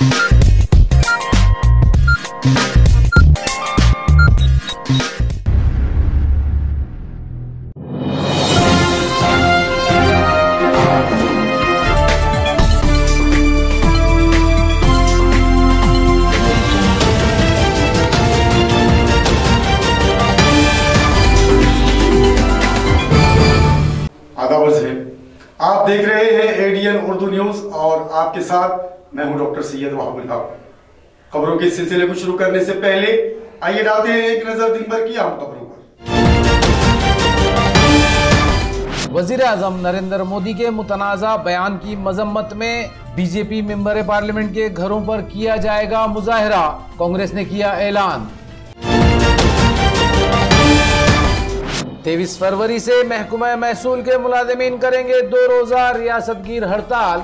आप देख रहे हैं एडीएन उर्दू न्यूज और आपके साथ मैं हूं डॉक्टर सैयद वहाबुल हक। खबरों के सिलसिले को शुरू करने से पहले आइए डालते हैं एक नजर दिन भर की अहम खबरों पर। वजीर आजम नरेंद्र मोदी के मुतनाज़ा बयान की मजम्मत में बीजेपी मेंबर पार्लियामेंट के घरों पर किया जाएगा मुजाहरा, कांग्रेस ने किया ऐलान। 23 फरवरी से महकमा महसूल के मुलाजिमीन करेंगे 2 रोजा रियासतगीर हड़ताल।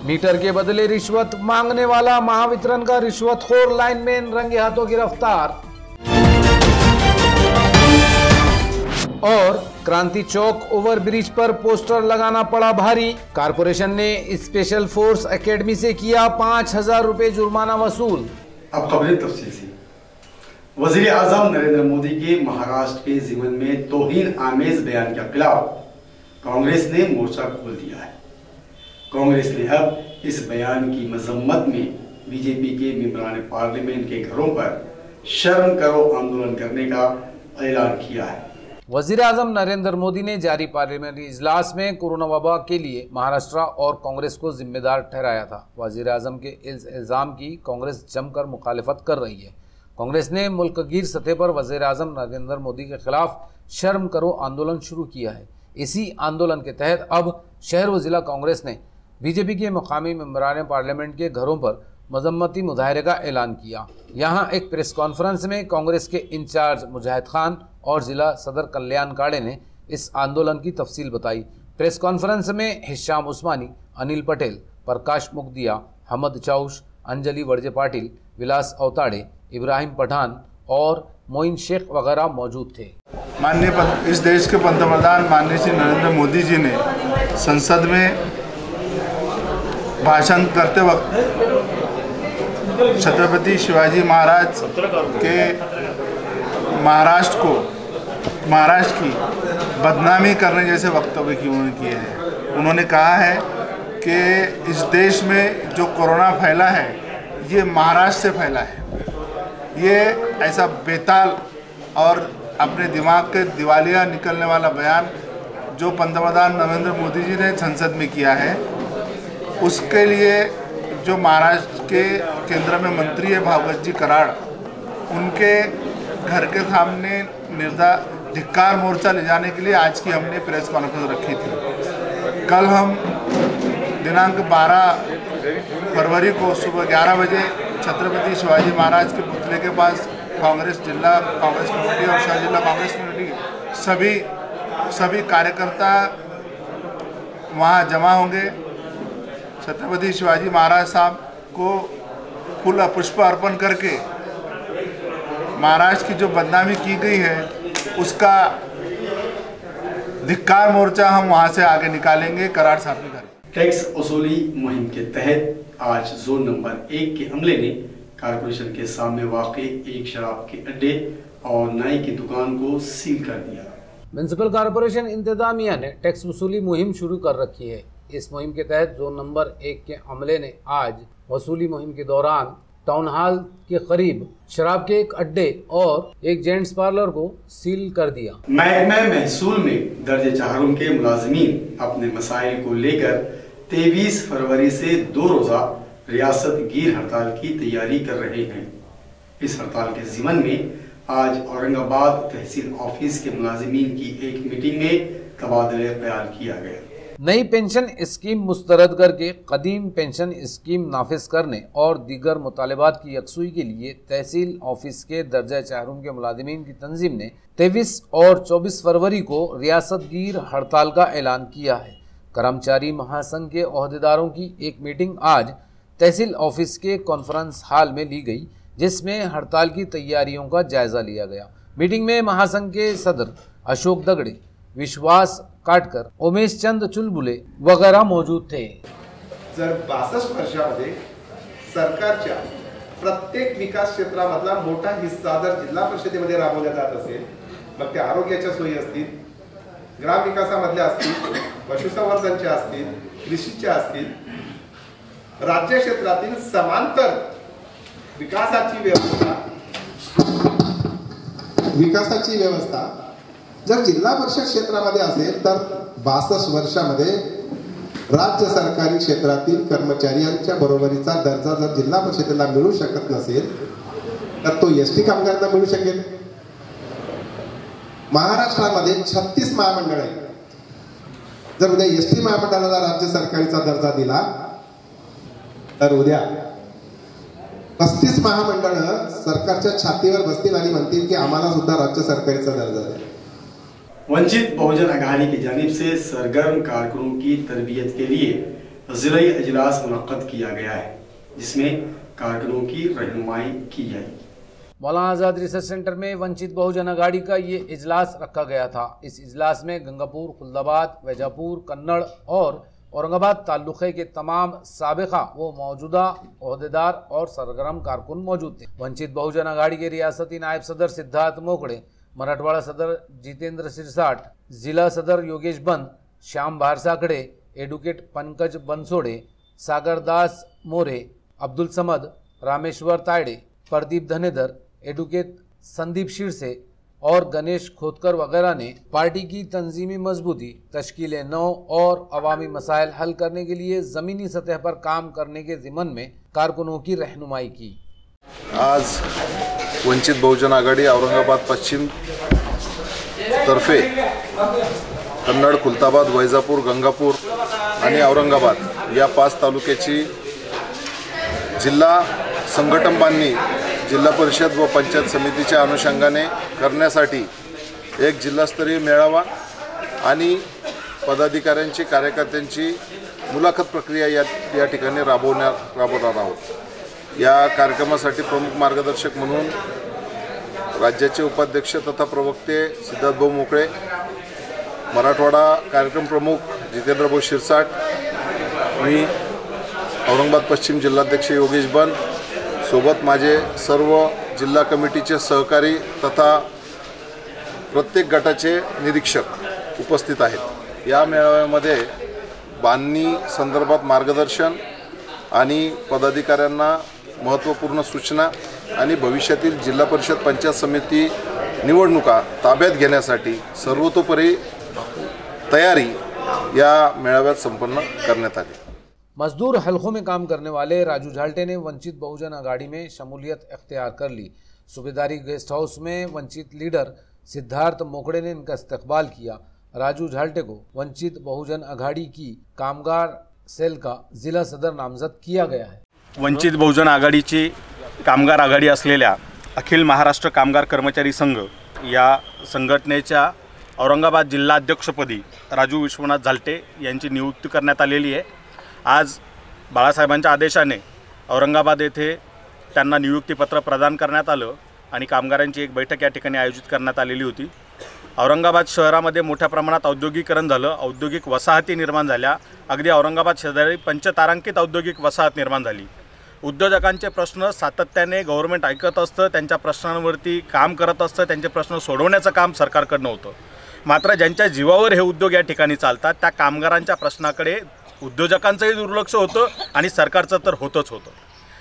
मीटर के बदले रिश्वत मांगने वाला महावितरण का रिश्वतखोर लाइनमैन रंगे हाथों गिरफ्तार। और क्रांति चौक ओवरब्रिज पर पोस्टर लगाना पड़ा भारी, कारपोरेशन ने स्पेशल फोर्स एकेडमी से किया 5000 रुपए जुर्माना वसूल। अब खबरें तफसील से। वजीर आजम नरेंद्र मोदी के महाराष्ट्र के जीवन में तौहीन आमेज बयान के खिलाफ कांग्रेस ने मोर्चा खोल दिया है। कांग्रेस ने अब इस बयान की मजम्मत में बीजेपी के मेंबरान पार्लियामेंट के घरों पर शर्म करो आंदोलन करने का ऐलान किया है। वजीर आजम नरेंद्र मोदी ने जारी पार्लियामेंट्री इजलास में कोरोना वबा के लिए महाराष्ट्र और कांग्रेस को जिम्मेदार ठहराया था। वजीर आजम के इस इल्जाम की कांग्रेस जमकर मुखालिफत कर रही है। कांग्रेस ने मुल्कगीर सतह पर वज़ीर आज़म नरेंद्र मोदी के खिलाफ शर्म करो आंदोलन शुरू किया है। इसी आंदोलन के तहत अब शहर व जिला कांग्रेस ने बीजेपी के मुकामी मेंबरान पार्लियामेंट के घरों पर मजम्मती मुजाहरे का ऐलान किया। यहां एक प्रेस कॉन्फ्रेंस में कांग्रेस के इंचार्ज मुजाहिद खान और जिला सदर कल्याण काड़े ने इस आंदोलन की तफसील बताई। प्रेस कॉन्फ्रेंस में हिशाम उस्मानी, अनिल पटेल, प्रकाश मुगदिया, हमद चाउश, अंजलि वड़जे पाटिल, विलास अवताड़े, इब्राहिम पठान और मोइन शेख वगैरह मौजूद थे। माननीय इस देश के पंतप्रधान माननीय श्री नरेंद्र मोदी जी ने संसद में भाषण करते वक्त छत्रपति शिवाजी महाराज के महाराष्ट्र की बदनामी करने जैसे वक्तव्य की उन्होंने किए हैं। उन्होंने कहा है कि इस देश में जो कोरोना फैला है ये महाराष्ट्र से फैला है। ये ऐसा बेताल और अपने दिमाग के दिवालिया निकलने वाला बयान जो पंतप्रधान नरेंद्र मोदी जी ने संसद में किया है, उसके लिए जो महाराष्ट्र के केंद्र में मंत्री है भागवत जी कराड़, उनके घर के सामने धिक्कार मोर्चा ले जाने के लिए आज की हमने प्रेस कॉन्फ्रेंस रखी थी। कल हम दिनांक 12 फरवरी को सुबह 11 बजे छत्रपति शिवाजी महाराज के पुतले के पास कांग्रेस जिला कांग्रेस कमेटी और शहर जिला कांग्रेस कमेटी सभी कार्यकर्ता वहां जमा होंगे। छत्रपति शिवाजी महाराज साहब को फूल पुष्प अर्पण करके महाराष्ट्र की जो बदनामी की गई है उसका धिक्कार मोर्चा हम वहां से आगे निकालेंगे, करार साहब ने करेंगे। टैक्स वसूली मुहिम के तहत आज जोन नंबर 1 के अमले ने कारपोरेशन के सामने वाक़ एक शराब के अड्डे और नाई की दुकान को सील कर दिया। म्युनिसिपल कारपोरेशन इंतजामिया ने टैक्स वसूली मुहिम शुरू कर रखी है। इस मुहिम के तहत जोन नंबर 1 के अमले ने आज वसूली मुहिम के दौरान टाउन हॉल के करीब शराब के एक अड्डे और एक जेंट्स पार्लर को सील कर दिया। महकमा महसूल में दर्जे चाहरों के मुलाजिमीन अपने मसाइल को लेकर 23 फरवरी से 2 रोजा रियासतगीर हड़ताल की तैयारी कर रहे हैं। इस हड़ताल के ज़िमन में आज औरंगाबाद तहसील ऑफिस के मुलाजिमीन की एक मीटिंग में तबादले ख्याल किया गया। नई पेंशन स्कीम मुस्तरद करके कदीम पेंशन स्कीम नाफिज करने और दीगर मुतालिबात की यकसुई के लिए तहसील ऑफिस के दर्जा चाहरों के मुलाजिमीन की तंजीम ने 23 और 24 फरवरी को रियासतगीर हड़ताल का ऐलान किया है। कर्मचारी महासंघ के ओहदेदारों की एक मीटिंग आज तहसील ऑफिस के कॉन्फ्रेंस हॉल में ली गई, जिसमें हड़ताल की तैयारियों का जायजा लिया गया। मीटिंग में महासंघ के सदर अशोक दगड़े, विश्वास काटकर, उमेश चंद चुलबुले वगैरह मौजूद थे। जर 62 वर्षामध्ये सरकारच्या प्रत्येक विकास क्षेत्रामधला मोठा हिस्सा जर जिल्हा परिषदेमध्ये राबवला जात असेल, मग त्या आरोग्याच्या सोयी असतील, ग्रामविकासामधल्या असतील, पशुसंवर्धनच्या असतील, कृषीच्या असतील, राज्य क्षेत्रातील समांतर विकासाची व्यवस्था जर जिल्हा परिषद क्षेत्रामध्ये असेल तर 62 वर्षामध्ये राज्य सरकारी क्षेत्रातील कर्मचाऱ्यांच्या बरोबरीचा दर्जा जर जिल्हा परिषदेला मिळू शकत नसेल तर तो एसटी कामगारांना मिळू शकेल. महाराष्ट्रामध्ये 36 महामंडळ आहेत. जर उद्या एसटी महामंडळाला राज्य सरकारीचा दर्जा दिला तर उद्या 35 महामंडळ सरकारच्या छातीवर बसतील आणि म्हणतील की आम्हाला सुद्धा राज्य सरकारीचा दर्जा द्या. वंचित बहुजन अघाड़ी की जानिब से सरगर्म कारकुनों की तरबियत के लिए जिला इजलास मुनक्कद किया गया है, जिसमें कारकुनों की रहनुमाई की जाएगी. मौलाना आज़ाद रिसर्च सेंटर में वंचित बहुजन अघाड़ी का ये इजलास रखा गया था. इस इजलास में गंगापुर, खुलदाबाद, वैजापुर, कन्नड़ और औरंगाबाद ताल्लुक़े के तमाम साबिक़ा व मौजूदा ओहदेदार और सरगर्म कारकुन मौजूद थे. वंचित बहुजन अघाड़ी के रियासती नायब सदर सिद्धार्थ मोकड़े, मराठवाड़ा सदर जितेंद्र सिरसाट, जिला सदर योगेश बंद, श्याम भारसाकडे, एडवोकेट पंकज बनसोडे, सागर दास मोरे, अब्दुल समद, रामेश्वर तायडे, प्रदीप धनेदर, एडवोकेट संदीप शिरसे और गणेश खोतकर वगैरह ने पार्टी की तंजीमी मजबूती, तश्कील नौ और अवामी मसाइल हल करने के लिए ज़मीनी सतह पर काम करने के ज़िमन में कारकुनों की रहनुमाई की. आज वंचित बहुजन आघाडी औरंगाबाद पश्चिम तर्फे कन्नड, खुलताबाद, वैजापूर, गंगापूर आणि औरंगाबाद या 5 तालुक्याची जिल्हा संघटन बांधणी जिल्हा परिषद व पंचायत समितीच्या अनुषंगाने करण्यासाठी एक जिल्हास्तरीय मेळावा आणि पदाधिकाऱ्यांची, कार्यकर्त्यांची मुलाखत प्रक्रिया या ठिकाणी राबवणार आहोत. या कार्यक्रमासाठी प्रमुख मार्गदर्शक म्हणून राज्याचे उपाध्यक्ष तथा प्रवक्ते सिद्धार्थभाऊ मोकळे, मराठवाडा कार्यक्रम प्रमुख जितेंद्रभाऊ शिरसाट, मी औरंगाबाद पश्चिम जिल्हाध्यक्ष योगेश बन, सोबत माझे सर्व जिल्हा कमिटीचे सहकारी तथा प्रत्येक गटाचे निरीक्षक उपस्थित आहेत. या मेळाव्यामध्ये बांधणी संदर्भात मार्गदर्शन आणि पदाधिकाऱ्यांना महत्त्वपूर्ण सूचना आणि भविष्यातील जिल्हा परिषद पंचायत समिती निवडणुका ताब्यात घेण्यासाठी सर्वतोपरी तयारी या मेळाव्यात संपन्न करण्यात आली. मजदूर हलकों में काम करने वाले राजू झाल्टे ने वंचित बहुजन अघाड़ी में शमूलियत अख्तियार कर ली. सूबेदारी गेस्ट हाउस में वंचित लीडर सिद्धार्थ मोकड़े ने इनका इस्तकबाल किया. राजू झाल्टे को वंचित बहुजन अघाड़ी की कामगार सेल का जिला सदर नामजद किया गया है. वंचित बहुजन आघाडीची कामगार आघाडी असलेल्या अखिल महाराष्ट्र कामगार कर्मचारी संघ या संघटनेच्या औरंगाबाद जिल्हाध्यक्षपदी राजू विश्वनाथ झाल्टे यांची नियुक्ती करण्यात आलेली आहे. आज बाळासाहेबांच्या आदेशाने औरंगाबाद येथे त्यांना नियुक्तीपत्र प्रदान करण्यात आलं आणि कामगारांची एक बैठक या ठिकाणी आयोजित करण्यात आलेली होती. औरंगाबाद शहरामध्ये मोठ्या प्रमाणात औद्योगिकरण झालं, औद्योगिक वसाहती निर्माण झाल्या. अगदी औरंगाबाद शेजारी पंचतारांकित औद्योगिक वसाहत निर्माण झाली. उद्योजकांचे प्रश्न सातत्याने गव्हर्नमेंट ऐकत असतं, त्यांच्या प्रश्नांवरती काम करत असतं, त्यांचे प्रश्न सोडवण्याचं काम सरकारकडनं होतं. मात्र ज्यांच्या जीवावर हे उद्योग या ठिकाणी चालतात त्या कामगारांच्या प्रश्नाकडे उद्योजकांचंही दुर्लक्ष होतं आणि सरकारचं तर होतच होतं.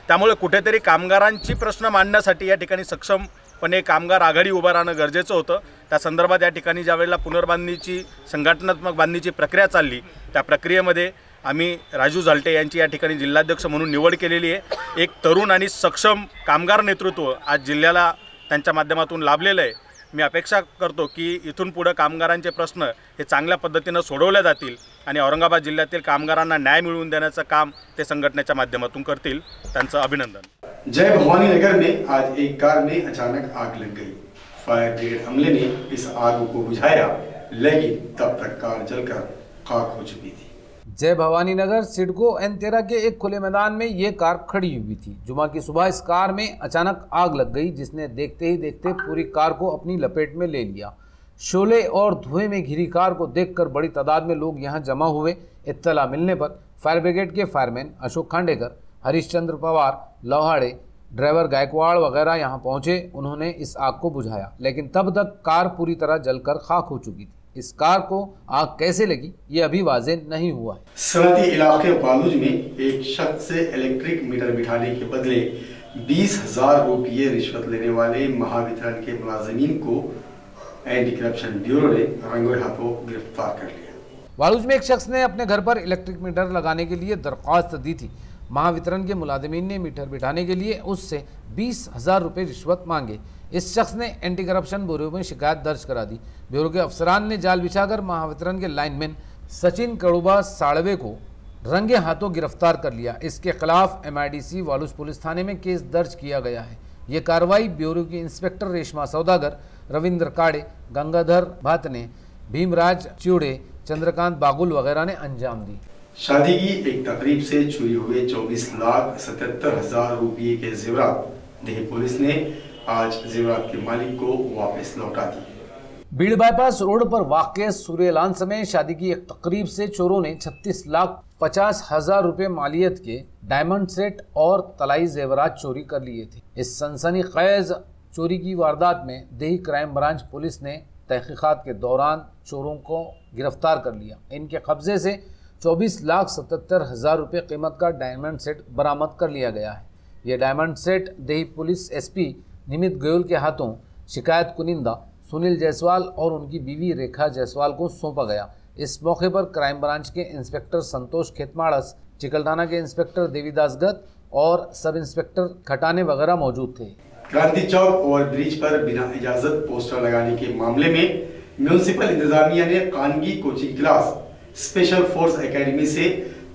त्यामुळे कुठेतरी कामगारांची प्रश्न मांडण्यासाठी या ठिकाणी सक्षमपणे कामगार आघाडी उभं राहणं गरजेचं होतं. त्या संदर्भात या ठिकाणी ज्यावेळेला पुनर्बांधणीची संघटनात्मक बांधणीची प्रक्रिया चालली त्या प्रक्रियेमध्ये आम्ही राजू झाल्टे यांची या ठिकाणी जिल्हाध्यक्ष म्हणून निवड केलेली आहे. एक तरुण आणि सक्षम कामगार नेतृत्व आज जिल्ह्याला त्यांच्या माध्यमातून लाभलेलं आहे. मी अपेक्षा करतो की इथून पुढे कामगारांचे प्रश्न हे चांगल्या पद्धतीने सोडवले जातील आणि औरंगाबाद जिल्ह्यातील कामगारांना न्याय मिळवून देण्याचं काम ते संघटनेच्या माध्यमातून करतील. त्यांचं अभिनंदन. जय भवानी नगर में आज एक कार में अचानक आग लग गई. फायर ब्रिगेड अमले ने इस आग को बुझाया, लेकिन तब तक कार जलकर खाक हो चुकी थी. जय भवानी नगर सिडको N13 के एक खुले मैदान में ये कार खड़ी हुई थी. जुमा की सुबह इस कार में अचानक आग लग गई, जिसने देखते ही देखते पूरी कार को अपनी लपेट में ले लिया. शोले और धुएं में घिरी कार को देखकर बड़ी तादाद में लोग यहां जमा हुए. इत्तला मिलने पर फायर ब्रिगेड के फायरमैन अशोक खांडेकर, हरीशचंद्र पवार, लोहाड़े, ड्राइवर गायकवाड़ वगैरह यहां पहुंचे। उन्होंने इस आग को बुझाया, लेकिन तब तक कार पूरी तरह जलकर खाक हो चुकी थी। इस कार को आग कैसे लगी ये अभी वाज़ेह नहीं हुआ है। सरहदी इलाके बालूज में एक शख्स से इलेक्ट्रिक मीटर बिठाने के बदले 20,000 रुपये रिश्वत लेने वाले महावितरण के मुलाजिमीन को एंटी करप्शन ब्यूरो ने रंगे हाथों गिरफ्तार कर लिया। बालूज में एक शख्स ने अपने घर पर इलेक्ट्रिक मीटर लगाने के लिए दरख्वास्त दी थी। महावितरण के मुलाजिमीन ने मीटर बिठाने के लिए उससे 20,000 रुपये रिश्वत मांगे। इस शख्स ने एंटी करप्शन ब्यूरो में शिकायत दर्ज करा दी। ब्यूरो के अफसरान ने जाल बिछाकर महावितरण के लाइनमैन सचिन कड़ुबा साड़वे को रंगे हाथों गिरफ्तार कर लिया। इसके खिलाफ MIDC वालूज पुलिस थाने में केस दर्ज किया गया है। ये कार्रवाई ब्यूरो की इंस्पेक्टर रेशमा सौदागर, रविंद्र काड़े, गंगाधर भातने, भीमराज चिउड़े, चंद्रकांत बागुल वगैरह ने अंजाम दी। शादी की एक तकरीब से चोरी हुए 24,77,000 रुपये के जेवरात देह पुलिस ने आज जेवरात के मालिक को वापस लौटा दिए। भीड़ बाईपास रोड पर वाक़ सूर्यलांस में शादी की एक तकरीब से चोरों ने 36,50,000 रुपये मालियत के डायमंड सेट और तलाई जेवरात चोरी कर लिए थे। इस सनसनीखेज चोरी की वारदात में देही क्राइम ब्रांच पुलिस ने तहकीकात के दौरान चोरों को गिरफ्तार कर लिया। इनके कब्जे से 24,77,000 रुपये कीमत का डायमंड सेट बरामद कर लिया गया है। ये डायमंड सेट देही पुलिस SP निमित गोयल के हाथों शिकायत कुनिंदा सुनील जायसवाल और उनकी बीवी रेखा जायसवाल को सौंपा गया। इस मौके पर क्राइम ब्रांच के इंस्पेक्टर संतोष खेतमाड़स, चिकलठाना के इंस्पेक्टर देवीदास गत और सब इंस्पेक्टर खटाने वगैरह मौजूद थे। क्रांति चौक ओवरब्रिज पर बिना इजाजत पोस्टर लगाने के मामले में म्यूनिसिपल इंतजामिया ने कानगी coaching class special force academy से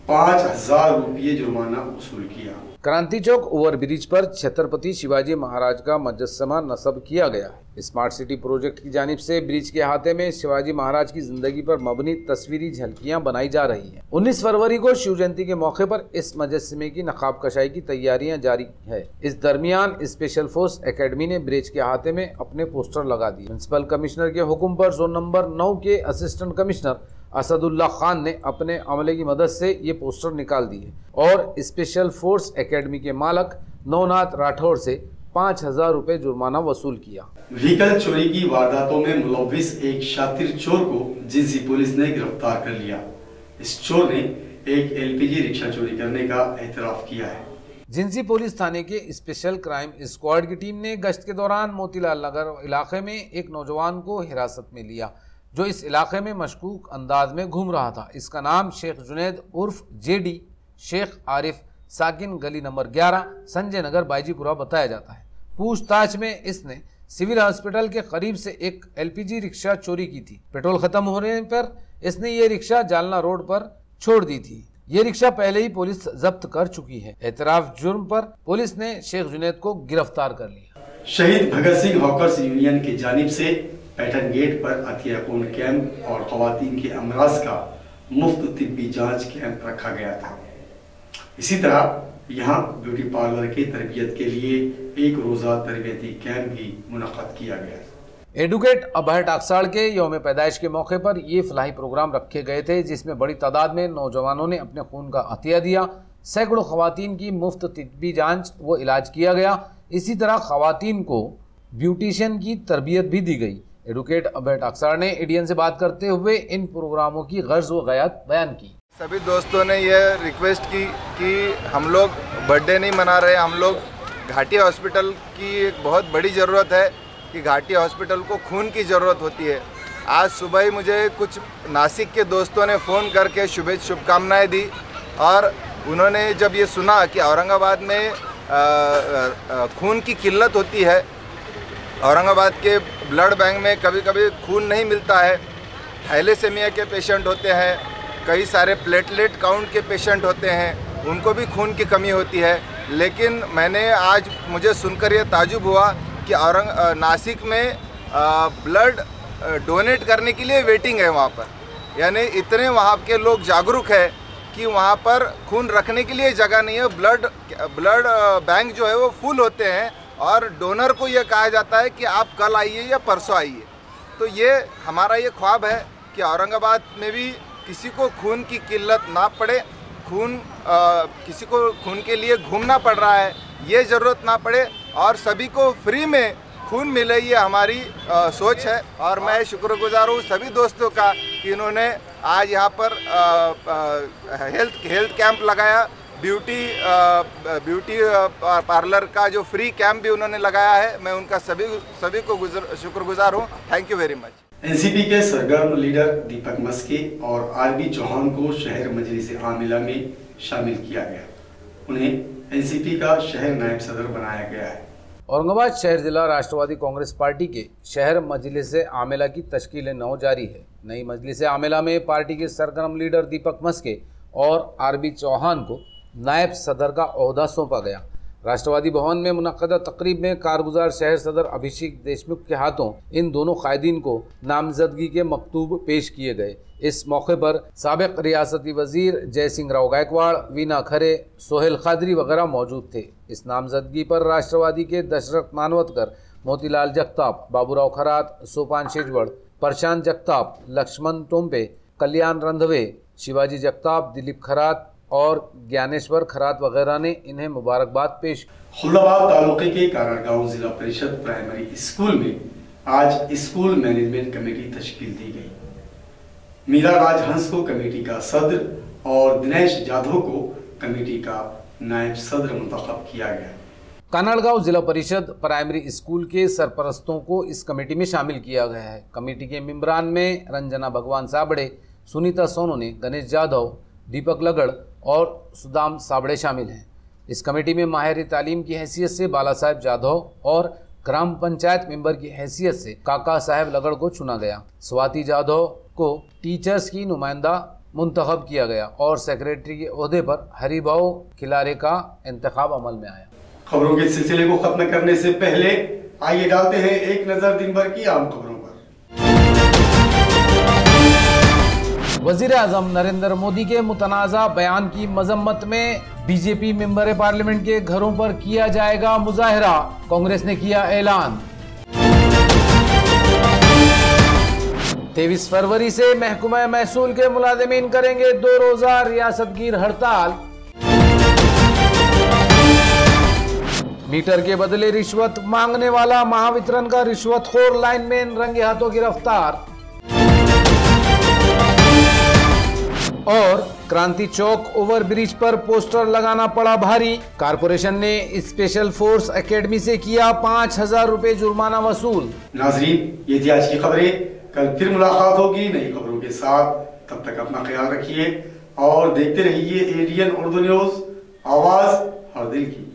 5,000 रुपये जुर्माना वसूल किया। क्रांति चौक ओवरब्रिज पर छत्रपति शिवाजी महाराज का मुजस्समा नस्ब किया गया है। स्मार्ट सिटी प्रोजेक्ट की जानिब से ब्रिज के अहाते में शिवाजी महाराज की जिंदगी पर मबनी तस्वीरी झलकियां बनाई जा रही हैं। 19 फरवरी को शिव जयंती के मौके पर इस मुजस्समे की नकाब कशाई की तैयारियां जारी है। इस दरमियान स्पेशल फोर्स एकेडमी ने ब्रिज के अहाते में अपने पोस्टर लगा दिए। म्युनिसिपल कमिश्नर के हुक्म पर जोन नंबर 9 के असिस्टेंट कमिश्नर असदुल्ला खान ने अपने अमले की मदद से ये पोस्टर निकाल दिए और स्पेशल फोर्स एकेडमी के मालक नवनाथ राठौर से 5,000 रुपये जुर्माना वसूल किया। व्हीकल चोरी की वारदातों में मुलव्विस एक शातिर चोर को जिंसी पुलिस ने गिरफ्तार कर लिया। इस चोर ने एक LPG रिक्शा चोरी करने का एतराफ किया है। जिंसी पुलिस थाने के स्पेशल क्राइम स्क्वाड की टीम ने गश्त के दौरान मोतीलाल नगर इलाके में एक नौजवान को हिरासत में लिया जो इस इलाके में मशकूक अंदाज में घूम रहा था। इसका नाम शेख जुनैद उर्फ JD, शेख आरिफ, साकिन गली नंबर 11, संजय नगर, बाईजीपुरा बताया जाता है। पूछताछ में इसने सिविल हॉस्पिटल के करीब से एक LPG रिक्शा चोरी की थी। पेट्रोल खत्म होने पर इसने ये रिक्शा जालना रोड पर छोड़ दी थी। ये रिक्शा पहले ही पुलिस जब्त कर चुकी है। एतराफ जुर्म पर पुलिस ने शेख जुनैद को गिरफ्तार कर लिया। शहीद भगत सिंह हॉकर्स यूनियन की जानिब से पैटर्न गेट पर अतियाकून कैंप और खवातीन के अमराज का मुफ्त तिब्बी जांच कैंप रखा गया था। इसी तरह यहां ब्यूटी पार्लर की तरबियत के लिए एक रोजा तरबियती कैंप भी मुनक्कद किया गया। एडुकेट अभय टाकसाड़ के यौम पैदाइश के मौके पर ये फलाही प्रोग्राम रखे गए थे जिसमें बड़ी तादाद में नौजवानों ने अपने खून का अतिया दिया। सैकड़ों खवातीन की मुफ्त तिब्बी जांच व इलाज किया गया। इसी तरह खवातीन को ब्यूटिशियन की तरबियत भी दी गई। एडुकेट अभय टाकसाड़ ने ADN से बात करते हुए इन प्रोग्रामों की गर्ज व गयात बयान की। सभी दोस्तों ने यह रिक्वेस्ट की कि हम लोग बर्थडे नहीं मना रहे, हम लोग घाटी हॉस्पिटल की एक बहुत बड़ी ज़रूरत है कि घाटी हॉस्पिटल को खून की ज़रूरत होती है। आज सुबह ही मुझे कुछ नासिक के दोस्तों ने फ़ोन करके शुभकामनाएं दी और उन्होंने जब ये सुना कि औरंगाबाद में खून की किल्लत होती है, औरंगाबाद के ब्लड बैंक में कभी कभी खून नहीं मिलता है, थैलेसेमिया के पेशेंट होते हैं, कई सारे प्लेटलेट काउंट के पेशेंट होते हैं, उनको भी खून की कमी होती है। लेकिन आज मुझे सुनकर ये ताजुब हुआ कि नासिक में ब्लड डोनेट करने के लिए वेटिंग है वहाँ पर, यानी इतने वहाँ के लोग जागरूक है कि वहाँ पर खून रखने के लिए जगह नहीं है। ब्लड बैंक जो है वो फुल होते हैं और डोनर को ये कहा जाता है कि आप कल आइए या परसों आइए। तो ये हमारा ये ख्वाब है कि औरंगाबाद में भी किसी को खून की किल्लत ना पड़े किसी को खून के लिए घूमना पड़ रहा है, ये ज़रूरत ना पड़े और सभी को फ्री में खून मिले, ये हमारी सोच है। और मैं शुक्रगुजार हूँ सभी दोस्तों का कि इन्होंने आज यहाँ पर हेल्थ कैंप लगाया, ब्यूटी पार्लर का जो फ्री कैंप भी उन्होंने लगाया है। मैं उनका सभी को शुक्रगुजार हूँ। Thank you very much. NCP के सरगर्म लीडर दीपक मस्के और आरबी चौहान को शहर मजलिस आमिला में शामिल किया गया। उन्हें एनसीपी का शहर नायब सदर बनाया गया है। औरंगाबाद शहर जिला राष्ट्रवादी कांग्रेस पार्टी के शहर मजलिस आमिला की तश्कील 9 जारी है। नई मजलिस आमिला में पार्टी के सरगर्म लीडर दीपक मस्के और आरबी चौहान को नायब सदर का ओहदा सौंपा गया। राष्ट्रवादी भवन में मुनक्कदा तकरीब में कारगुजार शहर सदर अभिषेक देशमुख के हाथों इन दोनों कायदीन को नामजदगी के मकतूब पेश किए गए। इस मौके पर साबिक रियासती वजीर जय सिंह राव गायकवाड़, वीना खरे, सोहेल खादरी वगैरह मौजूद थे। इस नामजदगी पर राष्ट्रवादी के दशरथ मानवतकर, मोतीलाल जगताप, बाबूराव खरात, सोपान शेजवड़, प्रशांत जगताप, लक्ष्मण टोम्पे, कल्याण रंधवे, शिवाजी जगताप, दिलीप खरात और ज्ञानेश्वर खरात वगैरह ने इन्हें मुबारकबाद पेश। खुल्दाबाद तालुके के कारागांव जिला परिषद प्राइमरी स्कूल में आज स्कूल मैनेजमेंट कमेटी तश्कील दी गई। मीरा राजहंस को कमेटी का सदर और दिनेश जाधव को कमेटी का नायब सदर मुंतखब किया गया। कानड़गांव जिला परिषद प्राइमरी स्कूल के सरपरस्तों को इस कमेटी में शामिल किया गया है। कमेटी के मेंबरान में रंजना भगवान साबड़े, सुनीता सोनोने, गणेश जाधव, दीपक लगड़ और सुदाम साबड़े शामिल हैं। इस कमेटी में माहिर तालीम की हैसियत से बाला साहेब जाधव और ग्राम पंचायत मेंबर की हैसियत से काका साहेब लगड़ को चुना गया। स्वाति जाधव को टीचर्स की नुमाइंदा मुंतखब किया गया और सेक्रेटरी के ओहदे पर हरिभाऊ खिलारे का इंतखाब अमल में आया। खबरों के सिलसिले को खत्म करने से पहले आइए डालते हैं एक नजर दिन भर की आम खबरों पर। वजीर आजम नरेंद्र मोदी के मुतनाज़ा बयान की मजम्मत में बीजेपी मेंबर पार्लियामेंट के घरों पर किया जाएगा मुजाहिरा, कांग्रेस ने किया ऐलान। 23 फरवरी से महकमा महसूल के मुलाजिमीन करेंगे 2 रोजा रियासतगीर हड़ताल। मीटर के बदले रिश्वत मांगने वाला महावितरण का रिश्वतखोर लाइनमैन रंगे हाथों गिरफ्तार। और क्रांति चौक ओवर ब्रिज पर पोस्टर लगाना पड़ा भारी। कारपोरेशन ने स्पेशल फोर्स एकेडमी से किया 5000 रुपए जुर्माना वसूल। नाजरीन, ये थी आज की खबरें। कल फिर मुलाकात होगी नई खबरों के साथ। तब तक अपना ख्याल रखिए और देखते रहिए एडीएन उर्दू न्यूज, आवाज हर दिल की।